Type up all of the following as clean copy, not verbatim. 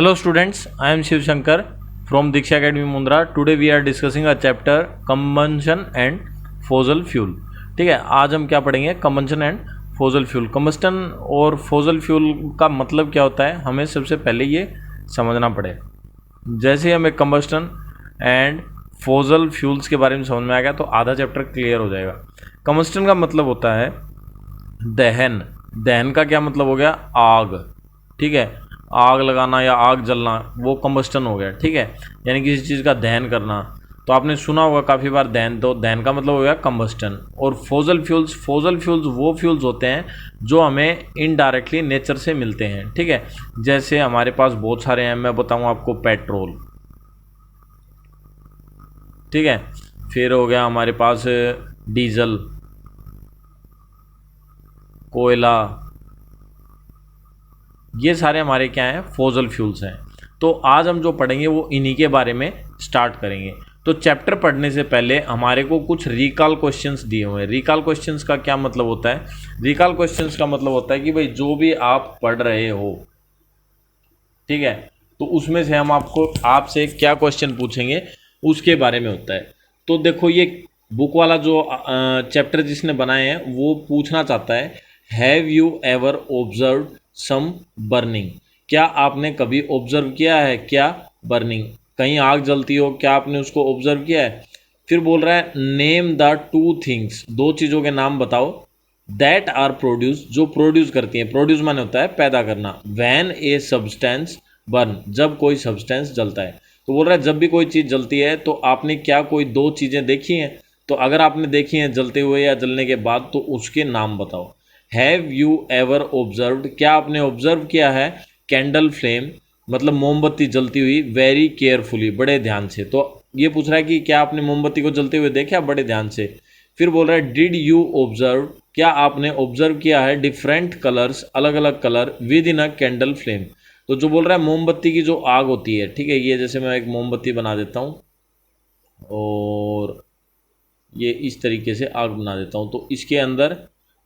Hello students, I am Shiv Shankar from Diksha Academy Mundra. Today we are discussing a chapter combustion and fossil fuel. ठीक है, आज हम क्या पढ़ेंगे? combustion and fossil fuel. combustion और fossil fuel का मतलब क्या होता है, हमें सबसे पहले ये समझना पड़ेगा. जैसे ही हमें combustion and fossil fuels के बारे में समझ में आ गया तो आधा चैप्टर क्लियर हो जाएगा. combustion का मतलब होता है दहन. दहन का क्या मतलब हो गया? आग. ठीक है, आग लगाना या आग जलना, वो कंबस्टन हो गया. ठीक है, यानी किसी चीज़ का दहन करना. तो आपने सुना होगा काफ़ी बार दहन, तो दहन का मतलब हो गया कंबस्टन. और फोजल फ्यूल्स वो फ्यूल्स होते हैं जो हमें इनडायरेक्टली नेचर से मिलते हैं. ठीक है, जैसे हमारे पास बहुत सारे हैं. मैं बताऊँ आपको, पेट्रोल. ठीक है, फिर हो गया हमारे पास डीजल, कोयला. ये सारे हमारे क्या हैं? फोजल फ्यूल्स हैं. तो आज हम जो पढ़ेंगे वो इन्हीं के बारे में स्टार्ट करेंगे. तो चैप्टर पढ़ने से पहले हमारे को कुछ रिकॉल क्वेश्चंस दिए हुए हैं. रिकॉल क्वेश्चंस का क्या मतलब होता है? रिकॉल क्वेश्चंस का मतलब होता है कि भाई जो भी आप पढ़ रहे हो, ठीक है, तो उसमें से हम आपसे क्या क्वेश्चन पूछेंगे उसके बारे में होता है. तो देखो, ये बुक वाला जो चैप्टर जिसने बनाए हैं वो पूछना चाहता है, have you ever observe some burning? क्या आपने कभी ऑब्जर्व किया है क्या बर्निंग? कहीं आग जलती हो, क्या आपने उसको ऑब्जर्व किया है? फिर बोल रहा है नेम द टू थिंग्स, दो चीज़ों के नाम बताओ, दैट आर प्रोड्यूस, जो प्रोड्यूस करती हैं. प्रोड्यूस माने होता है पैदा करना. व्हेन ए सब्सटेंस बर्न, जब कोई सब्सटेंस जलता है. तो बोल रहा है जब भी कोई चीज़ जलती है तो आपने क्या कोई दो चीज़ें देखी हैं? तो अगर आपने देखी हैं जलते हुए या जलने के बाद, तो उसके नाम बताओ. हैव यू एवर ऑब्जर्व्ड, क्या आपने ऑब्जर्व किया है? कैंडल फ्लेम, मतलब मोमबत्ती जलती हुई, वेरी केयरफुली, बड़े ध्यान से. तो ये पूछ रहा है कि क्या आपने मोमबत्ती को जलते हुए देखा बड़े ध्यान से. फिर बोल रहा है डिड यू ऑब्जर्व, क्या आपने ऑब्जर्व किया है डिफरेंट कलर्स, अलग अलग colour, with in a candle flame. तो जो बोल रहा है मोमबत्ती की जो आग होती है, ठीक है, ये जैसे मैं एक मोमबत्ती बना देता हूँ और ये इस तरीके से आग बना देता हूँ, तो इसके अंदर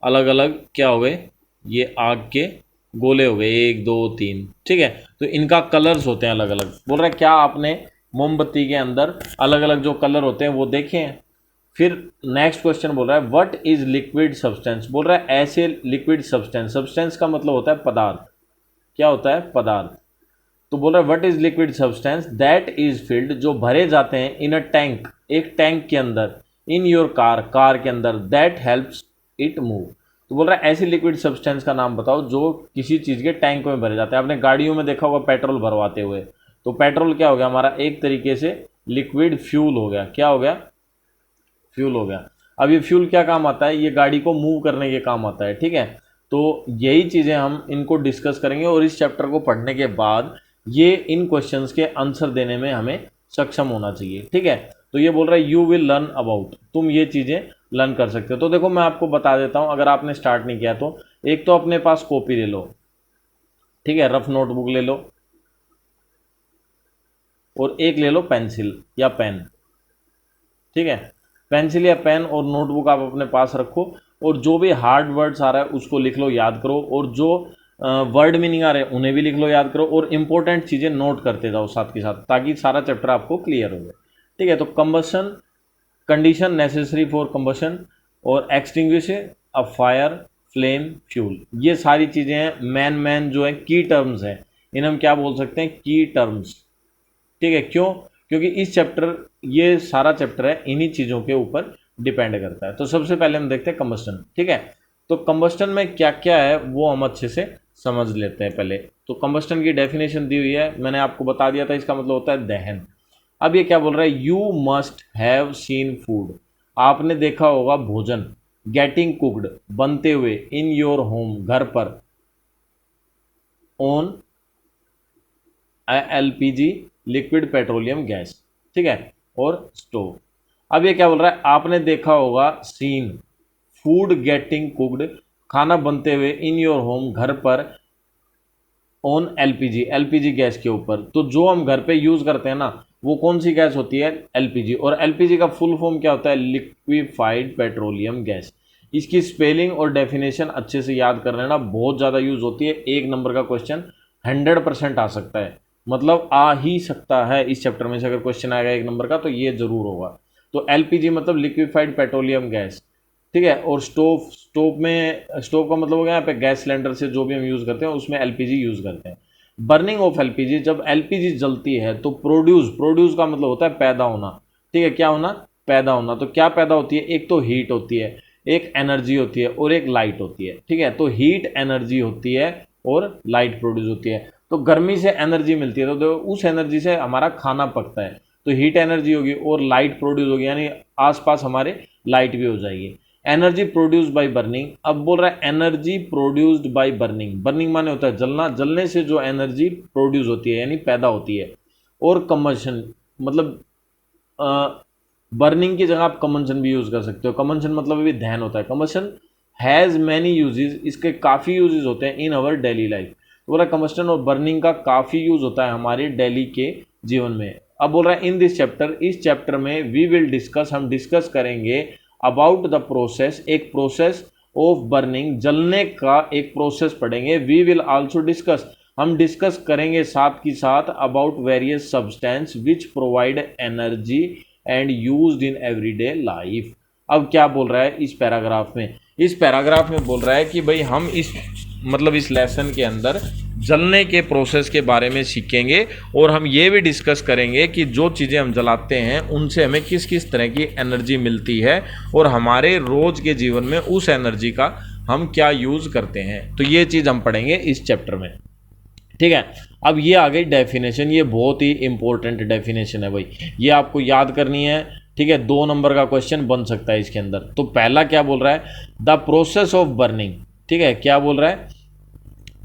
अलग अलग क्या हो गए? ये आग के गोले हो गए, 1 2 3. ठीक है, तो इनका कलर्स होते हैं अलग अलग. बोल रहा है क्या आपने मोमबत्ती के अंदर अलग अलग जो कलर होते हैं वो देखे हैं? फिर नेक्स्ट क्वेश्चन बोल रहा है व्हाट इज लिक्विड सब्सटेंस. बोल रहा है ऐसे लिक्विड सब्सटेंस. सब्सटेंस का मतलब होता है पदार्थ. क्या होता है? पदार्थ. तो बोल रहा है what is liquid substance that is filled, जो भरे जाते हैं, इन अ टैंक, एक टैंक के अंदर, इन योर कार, कार के अंदर, दैट हेल्प्स इट मूव. तो बोल रहा है ऐसी लिक्विड सब्सटेंस का नाम बताओ जो किसी चीज़ के टैंक में भरे जाते हैं. आपने गाड़ियों में देखा होगा पेट्रोल भरवाते हुए. तो पेट्रोल क्या हो गया हमारा? एक तरीके से लिक्विड फ्यूल हो गया. क्या हो गया? फ्यूल हो गया. अब ये फ्यूल क्या काम आता है? ये गाड़ी को मूव करने के काम आता है. ठीक है, तो यही चीज़ें हम इनको डिस्कस करेंगे और इस चैप्टर को पढ़ने के बाद ये इन क्वेश्चंस के आंसर देने में हमें सक्षम होना चाहिए. ठीक है, तो ये बोल रहा है यू विल लर्न अबाउट, तुम ये चीज़ें लर्न कर सकते हो. तो देखो मैं आपको बता देता हूँ, अगर आपने स्टार्ट नहीं किया तो एक तो अपने पास कॉपी ले लो, ठीक है, रफ नोटबुक ले लो, और एक ले लो पेंसिल या पेन. ठीक है, पेंसिल या पेन और नोटबुक आप अपने पास रखो, और जो भी हार्ड वर्ड्स आ रहा है उसको लिख लो, याद करो, और जो वर्ड मीनिंग आ रहे हैं उन्हें भी लिख लो, याद करो, और इंपॉर्टेंट चीज़ें नोट करते जाओ साथ के साथ, ताकि सारा चैप्टर आपको क्लियर हो जाए. ठीक है, तो combustion, condition necessary for combustion, और extinguish a fire, flame, fuel, ये सारी चीज़ें हैं. मैन जो है की टर्म्स हैं, इन्हें हम क्या बोल सकते हैं? की टर्म्स. ठीक है, क्यों? क्योंकि इस चैप्टर, ये सारा चैप्टर है इन्हीं चीज़ों के ऊपर डिपेंड करता है. तो सबसे पहले हम देखते हैं कंबस्टन. ठीक है, तो कंबस्टन में क्या क्या है वो हम अच्छे से समझ लेते हैं पहले. तो कंबस्टन की डेफिनेशन दी हुई है, मैंने आपको बता दिया था, इसका मतलब होता है दहन. अब ये क्या बोल रहा है? You must have seen food, आपने देखा होगा भोजन, गेटिंग कुक्ड, बनते हुए, इन योर होम, घर पर, on LPG, liquid petroleum gas. ठीक है, और स्टोव. अब ये क्या बोल रहा है? आपने देखा होगा सीन फूड गेटिंग कुक्ड, खाना बनते हुए, इन योर होम, घर पर, ऑन एलपीजी, एलपीजी गैस के ऊपर. तो जो हम घर पे यूज़ करते हैं ना, वो कौन सी गैस होती है? एलपीजी. और एलपीजी का फुल फॉर्म क्या होता है? Liquefied petroleum gas. इसकी स्पेलिंग और डेफिनेशन अच्छे से याद कर लेना, बहुत ज़्यादा यूज़ होती है. 1 नंबर का क्वेश्चन 100% आ सकता है. मतलब आ ही सकता है इस चैप्टर में से अगर क्वेश्चन आएगा 1 नंबर का तो ये जरूर होगा। तो एलपीजी मतलब लिक्विफाइड पेट्रोलियम गैस, ठीक है। और स्टोव का मतलब हो गया यहाँ पे गैस सिलेंडर से जो भी हम यूज़ करते हैं उसमें एलपीजी यूज़ करते हैं। बर्निंग ऑफ एलपीजी, जब एलपीजी जलती है तो प्रोड्यूस का मतलब होता है पैदा होना, ठीक है। क्या होना? पैदा होना। तो क्या पैदा होती है? एक तो हीट होती है, एक एनर्जी होती है और एक लाइट होती है, ठीक है। तो हीट एनर्जी होती है और लाइट प्रोड्यूस होती है। तो गर्मी से एनर्जी मिलती है तो उस एनर्जी से हमारा खाना पकता है, तो हीट एनर्जी होगी और लाइट प्रोड्यूस होगी, यानी आसपास हमारे लाइट भी हो जाएगी। एनर्जी प्रोड्यूस्ड बाय बर्निंग, अब बोल रहा है energy produced by burning. Burning माने होता है जलना, जलने से जो एनर्जी प्रोड्यूस होती है यानी पैदा होती है। और कम्बशन मतलब बर्निंग की जगह आप कम्बशन भी यूज कर सकते हो। कम्बशन मतलब भी दहन होता है। कम्बशन हैज़ मैनी यूजेस, इसके काफ़ी यूजेस होते हैं इन अवर डेली लाइफ। तो बोला कम्बशन और बर्निंग का काफ़ी यूज होता है हमारे डेली के जीवन में। अब बोल रहा है इन दिस चैप्टर, इस चैप्टर में वी विल डिस्कस, हम डिस्कस करेंगे अबाउट द प्रोसेस, एक प्रोसेस ऑफ बर्निंग, जलने का एक प्रोसेस पढ़ेंगे। वी विल आल्सो डिस्कस, हम डिस्कस करेंगे साथ ही साथ about various substance which provide energy and used in everyday life. अब क्या बोल रहा है इस पैराग्राफ में? इस पैराग्राफ में बोल रहा है कि भाई हम इस लेसन के अंदर जलने के प्रोसेस के बारे में सीखेंगे और हम ये भी डिस्कस करेंगे कि जो चीज़ें हम जलाते हैं उनसे हमें किस किस तरह की एनर्जी मिलती है और हमारे रोज़ के जीवन में उस एनर्जी का हम क्या यूज़ करते हैं। तो ये चीज़ हम पढ़ेंगे इस चैप्टर में, ठीक है। अब ये आ गई डेफिनेशन, ये बहुत ही इंपॉर्टेंट डेफिनेशन है भाई, ये आपको याद करनी है, ठीक है। 2 नंबर का क्वेश्चन बन सकता है इसके अंदर। तो पहला क्या बोल रहा है? द प्रोसेस ऑफ बर्निंग, ठीक है। क्या बोल रहा है?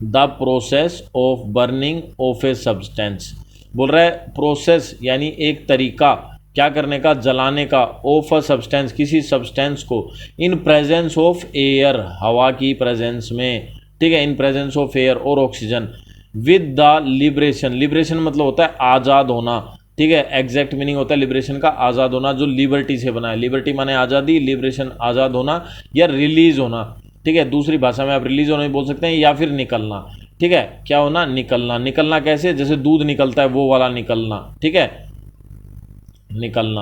The process of burning of a substance, बोल रहा है प्रोसेस यानी एक तरीका क्या करने का? जलाने का। ऑफ अ सब्सटेंस, किसी सब्सटेंस को, इन प्रेजेंस ऑफ एयर, हवा की प्रेजेंस में, ठीक है। इन प्रेजेंस ऑफ एयर और oxygen, with the liberation, liberation मतलब होता है आज़ाद होना, ठीक है। एग्जैक्ट मीनिंग होता है लिबरेशन का आज़ाद होना, जो लिबर्टी से बना है। लिबर्टी माने आज़ादी, लिबरेशन आज़ाद होना या रिलीज होना, ठीक है। दूसरी भाषा में आप रिलीज होना भी बोल सकते हैं या फिर निकलना, ठीक है। क्या होना? निकलना। निकलना कैसे? जैसे दूध निकलता है वो वाला निकलना, ठीक है, निकलना।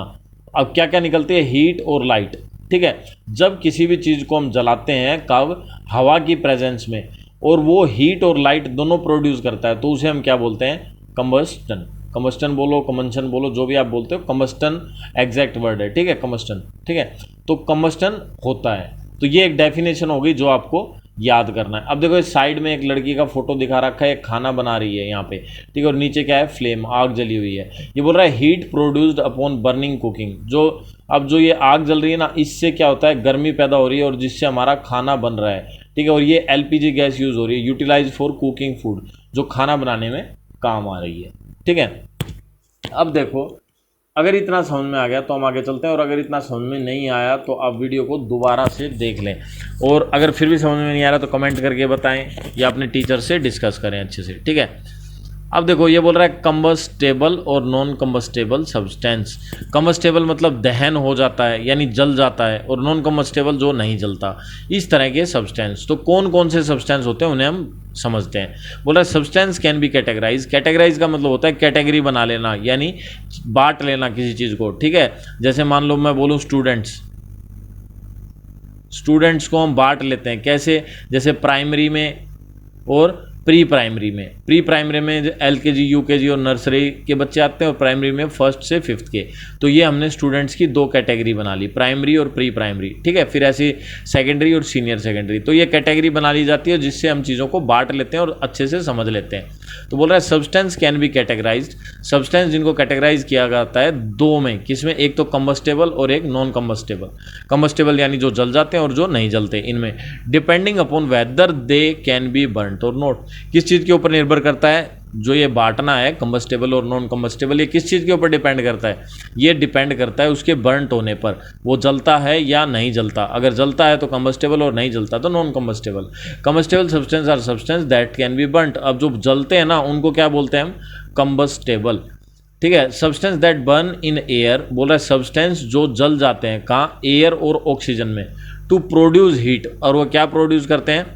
अब क्या क्या निकलती है? हीट और लाइट, ठीक है। जब किसी भी चीज़ को हम जलाते हैं, कब? हवा की प्रेजेंस में, और वो हीट और लाइट दोनों प्रोड्यूस करता है, तो उसे हम क्या बोलते हैं? कंबस्टन। कंबस्टन बोलो, कंबंशन बोलो, जो भी आप बोलते हो, कंबस्टन एग्जैक्ट वर्ड है, ठीक है, कंबस्टन, ठीक है। तो कंबस्टन होता है। तो ये एक डेफिनेशन होगी जो आपको याद करना है। अब देखो इस साइड में एक लड़की का फोटो दिखा रखा है, एक खाना बना रही है यहाँ पे, ठीक है। और नीचे क्या है? फ्लेम, आग जली हुई है। ये बोल रहा है heat produced upon burning cooking, जो अब जो ये आग जल रही है ना, इससे क्या होता है? गर्मी पैदा हो रही है और जिससे हमारा खाना बन रहा है, ठीक है। और ये एलपीजी गैस यूज़ हो रही है, यूटिलाइज फॉर कुकिंग फूड, जो खाना बनाने में काम आ रही है, ठीक है। अब देखो अगर इतना समझ में आ गया तो हम आगे चलते हैं, और अगर इतना समझ में नहीं आया तो आप वीडियो को दोबारा से देख लें, और अगर फिर भी समझ में नहीं आ रहा तो कमेंट करके बताएं या अपने टीचर से डिस्कस करें अच्छे से, ठीक है। अब देखो ये बोल रहा है कंबस्टेबल और नॉन कंबस्टेबल सब्सटेंस। कंबस्टेबल मतलब दहन हो जाता है यानी जल जाता है, और नॉन कंबस्टेबल जो नहीं जलता, इस तरह के सब्सटेंस। तो कौन कौन से सब्सटेंस होते हैं उन्हें हम समझते हैं। बोल रहा है substance can be categorize, categorize का मतलब होता है कैटेगरी बना लेना यानी बांट लेना किसी चीज़ को, ठीक है। जैसे मान लो मैं बोलूँ स्टूडेंट्स, स्टूडेंट्स को हम बांट लेते हैं कैसे? जैसे प्राइमरी में और प्री प्राइमरी में। प्री प्राइमरी में एलकेजी, यूकेजी और नर्सरी के बच्चे आते हैं, और प्राइमरी में 1st से 5th के। तो ये हमने स्टूडेंट्स की 2 कैटेगरी बना ली, प्राइमरी और प्री प्राइमरी, ठीक है। फिर ऐसी सेकेंडरी और सीनियर सेकेंडरी। तो ये कैटेगरी बना ली जाती है जिससे हम चीज़ों को बांट लेते हैं और अच्छे से समझ लेते हैं। तो बोल रहा है substance can B categorised, substance जिनको कैटेगराइज किया जाता है 2 में, किसमें? एक तो कंबस्टेबल और एक नॉन कंबस्टेबल। कंबस्टेबल यानी जो जल जाते हैं और जो नहीं जलते, इनमें depending upon whether they can be burnt और नॉट। किस चीज़ के ऊपर निर्भर करता है? जो ये बांटना है कंबस्टेबल और नॉन कंबस्टेबल, ये किस चीज़ के ऊपर डिपेंड करता है? ये डिपेंड करता है उसके बर्न्ट होने पर, वो जलता है या नहीं जलता। अगर जलता है तो कंबस्टेबल और नहीं जलता तो non combustible. Combustible substance are substance that can be burnt. अब जो जलते हैं ना उनको क्या बोलते हैं हम? कंबस्टेबल, ठीक है। Substance that burn in air, बोल रहा है सब्सटेंस जो जल जाते हैं कहाँ? एयर और ऑक्सीजन में, टू प्रोड्यूस हीट। और वो क्या प्रोड्यूस करते हैं?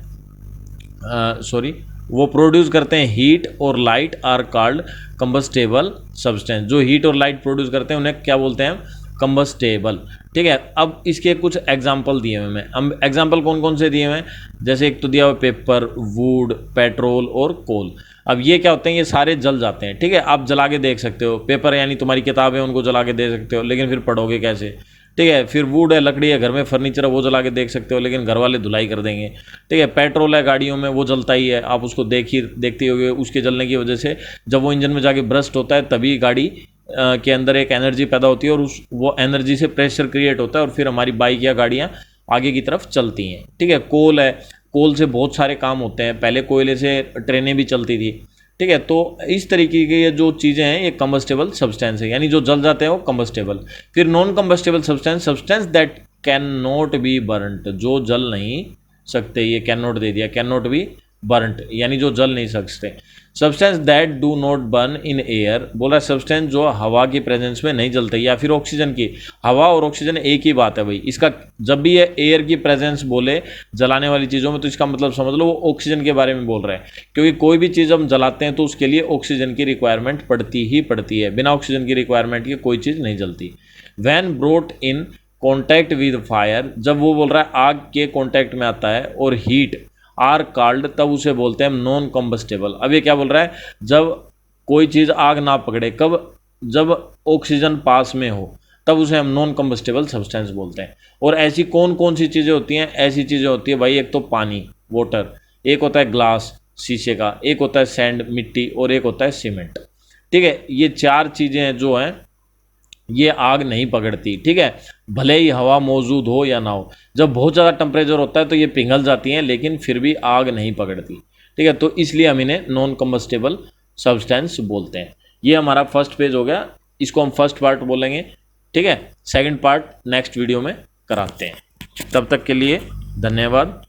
वो प्रोड्यूस करते हैं हीट और light are called combustible substance. जो हीट और लाइट प्रोड्यूस करते हैं उन्हें क्या बोलते हैं? कंबस्टेबल। ठीक है, अब इसके कुछ एग्जाम्पल दिए हुए हैं। हम एग्जाम्पल कौन कौन से दिए हुए हैं? जैसे एक तो दिया हुआ पेपर, वुड, पेट्रोल और कोल। अब ये क्या होते हैं? ये सारे जल जाते हैं। ठीक है, आप जला के देख सकते हो। पेपर यानी तुम्हारी किताब है, उनको जला के दे सकते हो, लेकिन फिर पढ़ोगे कैसे? ठीक है, फिर वुड है, लकड़ी है, घर में फर्नीचर है, वो जला के देख सकते हो, लेकिन घर वाले धुलाई कर देंगे। ठीक है, पेट्रोल है गाड़ियों में, वो जलता ही है, आप उसको देखते होगे। उसके जलने की वजह से जब वो इंजन में जाके ब्रस्ट होता है तभी गाड़ी के अंदर एक एनर्जी पैदा होती है और वो एनर्जी से प्रेशर क्रिएट होता है और फिर हमारी बाइक या गाड़ियाँ आगे की तरफ चलती हैं। ठीक है, कोल है, कोल से बहुत सारे काम होते हैं। पहले कोयले से ट्रेनें भी चलती थी। ठीक है, तो इस तरीके की ये जो चीज़ें हैं ये कंबस्टेबल सब्सटेंस है, यानी जो जल जाते हैं वो कंबस्टेबल। फिर non combustible substance, substance that can not be burnt, जो जल नहीं सकते। ये कैन नॉट दे दिया, कैन नॉट बी बर्नट यानी जो जल नहीं सकते। Substance that do not burn in air, बोला सब्सटेंस जो हवा की प्रेजेंस में नहीं जलते, या फिर ऑक्सीजन की। हवा और ऑक्सीजन एक ही बात है भाई। इसका जब भी ये एयर की प्रेजेंस बोले जलाने वाली चीज़ों में, तो इसका मतलब समझ लो वो ऑक्सीजन के बारे में बोल रहे हैं, क्योंकि कोई भी चीज़ हम जलाते हैं तो उसके लिए ऑक्सीजन की रिक्वायरमेंट पड़ती ही पड़ती है। बिना ऑक्सीजन की रिक्वायरमेंट के कोई चीज़ नहीं जलती। When brought in contact with fire, जब वो बोल रहा है आग के कॉन्टैक्ट में आता है, और हीट आर कॉल्ड, तब उसे बोलते हैं नॉन कंबस्टेबल। अब ये क्या बोल रहा है? जब कोई चीज़ आग ना पकड़े, कब? जब ऑक्सीजन पास में हो, तब उसे हम नॉन कंबस्टेबल सब्सटेंस बोलते हैं। और ऐसी कौन कौन सी चीज़ें होती हैं? ऐसी चीज़ें होती है भाई, एक तो पानी, वाटर, एक होता है ग्लास शीशे का, एक होता है सैंड मिट्टी, और एक होता है सीमेंट। ठीक है, ये चार चीज़ें जो हैं ये आग नहीं पकड़ती। ठीक है, भले ही हवा मौजूद हो या ना हो। जब बहुत ज़्यादा टेम्परेचर होता है तो ये पिघल जाती हैं, लेकिन फिर भी आग नहीं पकड़ती। ठीक है, तो इसलिए हम इन्हें नॉन कंबस्टेबल सब्सटेंस बोलते हैं। ये हमारा फर्स्ट पेज हो गया, इसको हम फर्स्ट पार्ट बोलेंगे। ठीक है, सेकंड पार्ट नेक्स्ट वीडियो में कराते हैं। तब तक के लिए धन्यवाद।